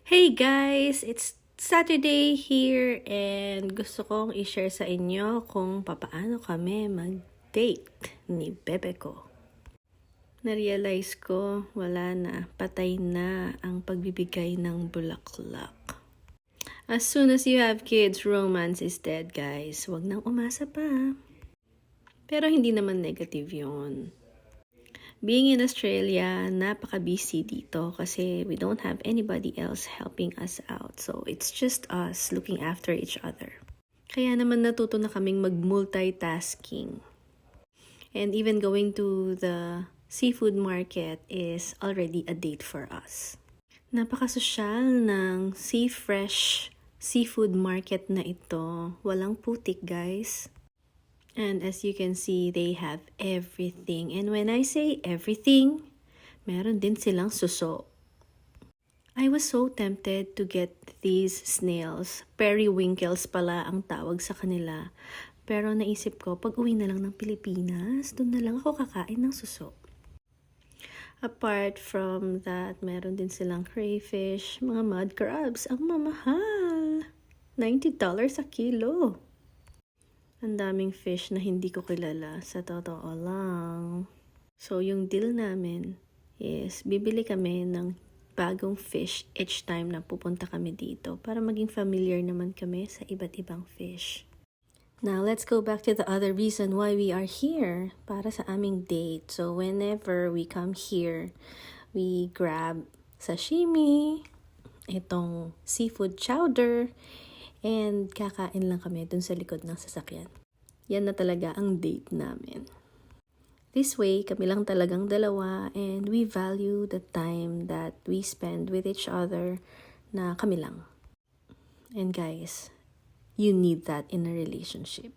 Hey guys! It's Saturday here and gusto kong i-share sa inyo kung papaano kami mag-date ni bebe ko. Narealize ko wala na, patay na ang pagbibigay ng bulaklak. As soon as you have kids, romance is dead guys. Huwag nang umasa pa. Pero hindi naman negative yun. Being in Australia, napaka-busy dito kasi we don't have anybody else helping us out. So, it's just us looking after each other. Kaya naman natuto na kaming mag-multitasking. And even going to the seafood market is already a date for us. Napaka-sosyal ng Sea Fresh seafood market na ito. Walang putik, guys. And as you can see, they have everything. And when I say everything, meron din silang suso. I was so tempted to get these snails. Periwinkles pala ang tawag sa kanila. Pero naisip ko, pag uwi na lang ng Pilipinas, doon na lang ako kakain ng suso. Apart from that, meron din silang crayfish, mga mud crabs. Ang mamahal! $90 a kilo. Ang daming fish na hindi ko kilala, sa totoo lang. So, yung deal namin is bibili kami ng bagong fish each time na pupunta kami dito para maging familiar naman kami sa iba't ibang fish. Now, let's go back to the other reason why we are here, para sa aming date. So, whenever we come here, we grab sashimi, itong seafood chowder, and kakain lang kami dun sa likod ng sasakyan. Yan na talaga ang date namin. This way, kami lang talagang dalawa and we value the time that we spend with each other na kami lang. And guys, you need that in a relationship.